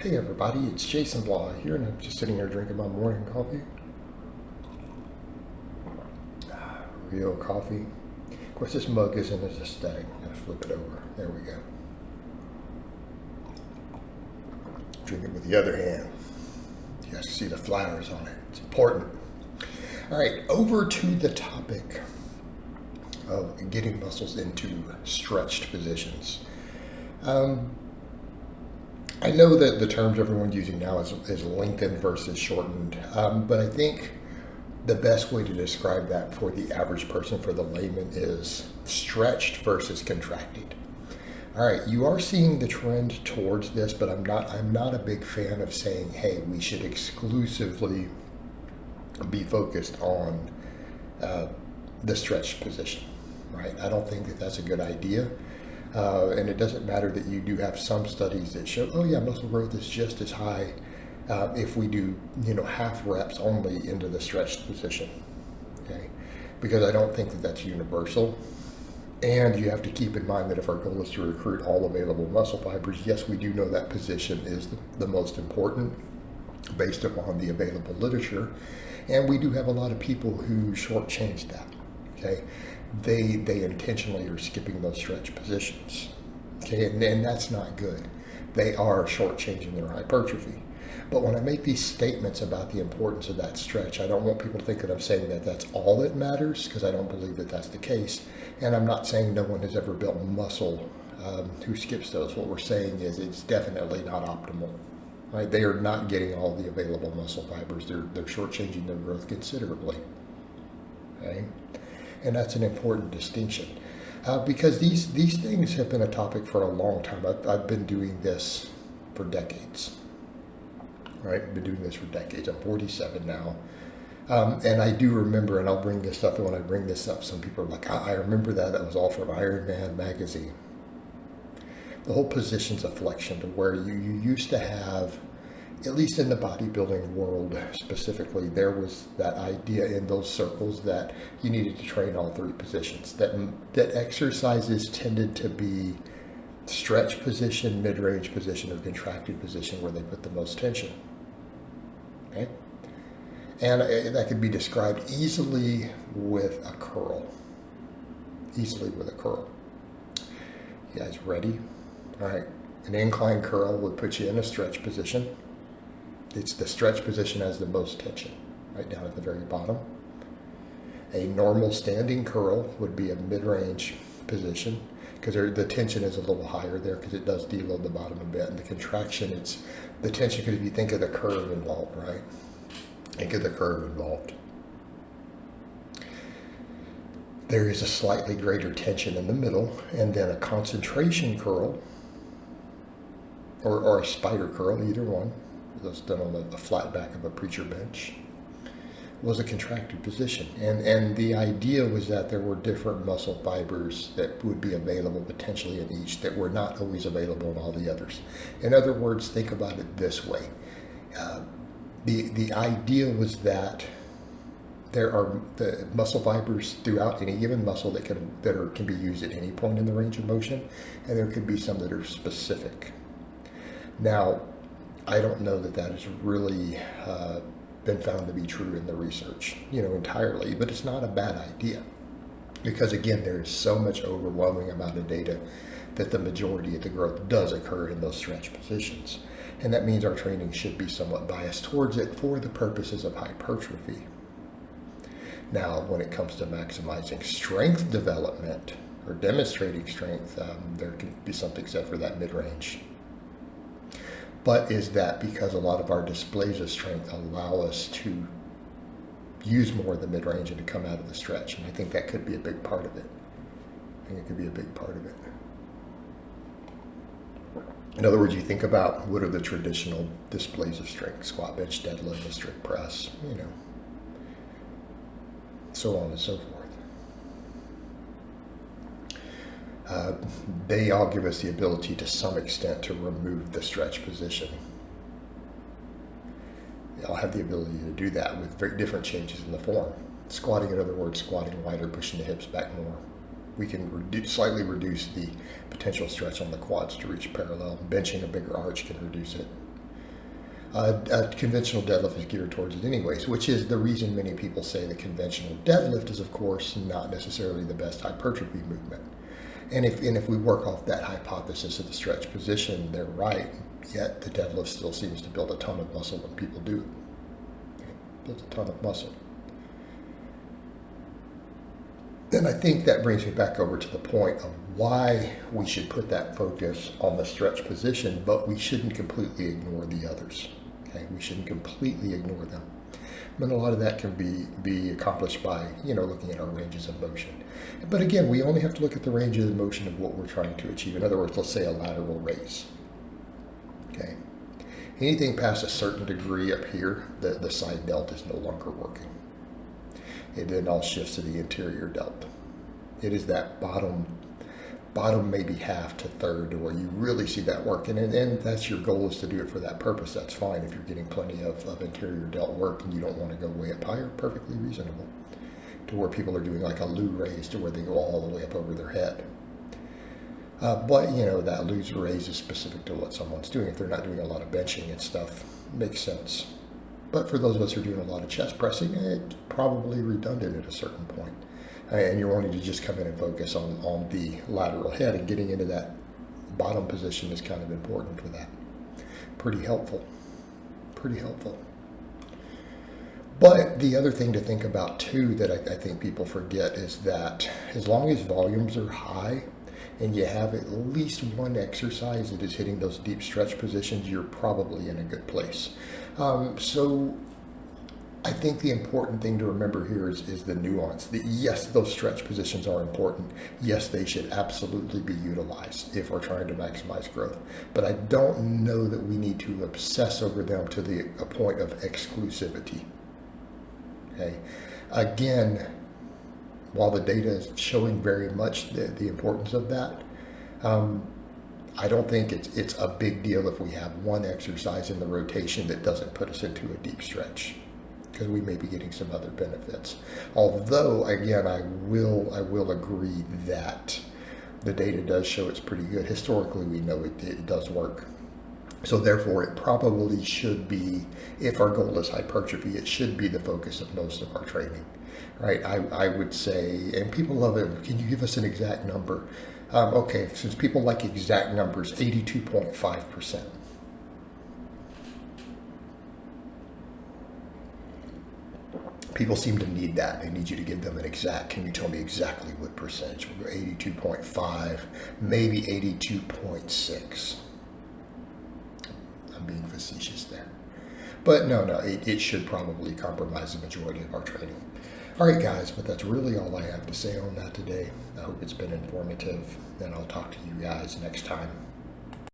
Hey everybody, it's Jason Blaha here, and I'm just sitting here drinking my morning coffee. Real coffee. Of course, this mug isn't as aesthetic. I'm gonna flip it over. There we go. Drink it with the other hand. You guys see the flowers on it. It's important. All right, over to the topic of getting muscles into stretched positions. I know that the terms everyone's using now is lengthened versus shortened, but I think the best way to describe that for the average person, for the layman, is stretched versus contracted. All right, you are seeing the trend towards this, but I'm not a big fan of saying, hey, we should exclusively be focused on the stretched position, right? I don't think that that's a good idea. And it doesn't matter that you do have some studies that show, oh yeah, muscle growth is just as high if we do, half reps only into the stretched position, okay? Because I don't think that that's universal. And you have to keep in mind that if our goal is to recruit all available muscle fibers, yes, we do know that position is the most important based upon the available literature. And we do have a lot of people who shortchange that, okay? They intentionally are skipping those stretch positions, okay, and that's not good. They are shortchanging their hypertrophy. But when I make these statements about the importance of that stretch, I don't want people to think that I'm saying that that's all that matters, because I don't believe that that's the case. And I'm not saying no one has ever built muscle who skips those. What we're saying is it's definitely not optimal. Right? They are not getting all the available muscle fibers. They're shortchanging their growth considerably. Okay? And that's an important distinction because these things have been a topic for a long time. I've been doing this for decades, right? I've been doing this for decades. I'm 47 now. And I do remember, and I'll bring this up, and when I bring this up, some people are like, I remember that was all from Iron Man magazine. The whole positions of flexion, to where you used to have, at least in the bodybuilding world specifically, there was that idea in those circles that you needed to train all three positions, that exercises tended to be stretch position, mid-range position, or contracted position where they put the most tension. Okay? And that could be described easily with a curl. Easily with a curl. You guys ready? All right. An incline curl would put you in a stretch position. It's the stretch position has the most tension, right down at the very bottom. A normal standing curl would be a mid-range position, because the tension is a little higher there, because it does deload the bottom a bit. And the contraction, it's the tension, because if you think of the curve involved, right? Think of the curve involved. There is a slightly greater tension in the middle, and then a concentration curl, or a spider curl, either one, that's done on the flat back of a preacher bench, was a contracted position. And the idea was that there were different muscle fibers that would be available potentially in each that were not always available in all the others. In other words, think about it this way. The idea was that there are the muscle fibers throughout any given muscle that can be used at any point in the range of motion, and there could be some that are specific. Now, I don't know that has really been found to be true in the research, entirely, but it's not a bad idea, because again, there is so much overwhelming amount of data that the majority of the growth does occur in those stretch positions. And that means our training should be somewhat biased towards it for the purposes of hypertrophy. Now, when it comes to maximizing strength development or demonstrating strength, there can be something said for that mid-range. But is that because a lot of our displays of strength allow us to use more of the mid-range and to come out of the stretch? And I think that could be a big part of it. I think it could be a big part of it. In other words, you think about what are the traditional displays of strength: squat, bench, deadlift, a strict press, so on and so forth. They all give us the ability to some extent to remove the stretch position. They all have the ability to do that with very different changes in the form. Squatting, in other words, squatting wider, pushing the hips back more. We can slightly reduce the potential stretch on the quads to reach parallel. Benching a bigger arch can reduce it. A conventional deadlift is geared towards it anyways, which is the reason many people say the conventional deadlift is, of course, not necessarily the best hypertrophy movement. And if we work off that hypothesis of the stretch position, they're right. Yet the deadlift still seems to build a ton of muscle when people do it. It builds a ton of muscle. Then I think that brings me back over to the point of why we should put that focus on the stretch position, but we shouldn't completely ignore the others. Okay, we shouldn't completely ignore them. And a lot of that can be accomplished by, looking at our ranges of motion. But again, we only have to look at the range of motion of what we're trying to achieve. In other words, let's say a lateral raise. Okay. Anything past a certain degree up here, the side delt is no longer working. It then all shifts to the interior delt. It is that bottom maybe half to third where you really see that work. And that's your goal, is to do it for that purpose. That's fine. If you're getting plenty of interior delt work and you don't want to go way up higher, perfectly reasonable. To where people are doing like a loo raise to where they go all the way up over their head. But that loo raise is specific to what someone's doing. If they're not doing a lot of benching and stuff, makes sense. But for those of us who are doing a lot of chest pressing, it's probably redundant at a certain point. And you're wanting to just come in and focus on the lateral head, and getting into that bottom position is kind of important for that. Pretty helpful. Pretty helpful. But the other thing to think about too that I think people forget is that as long as volumes are high and you have at least one exercise that is hitting those deep stretch positions, you're probably in a good place. So I think the important thing to remember here is the nuance. Yes, those stretch positions are important. Yes, they should absolutely be utilized if we're trying to maximize growth. But I don't know that we need to obsess over them to a point of exclusivity. Okay. Again, while the data is showing very much the importance of that, I don't think it's a big deal if we have one exercise in the rotation that doesn't put us into a deep stretch, because we may be getting some other benefits. Although, again, I will agree that the data does show it's pretty good. Historically, we know it does work. So therefore, it probably should be, if our goal is hypertrophy, it should be the focus of most of our training, right? I would say, and people love it, can you give us an exact number? Okay, since people like exact numbers, 82.5%. People seem to need that. They need you to give them an exact. Can you tell me exactly what percentage? We'll go 82.5, maybe 82.6. I'm being facetious there. But no, it should probably compromise the majority of our training. All right, guys, but that's really all I have to say on that today. I hope it's been informative, and I'll talk to you guys next time.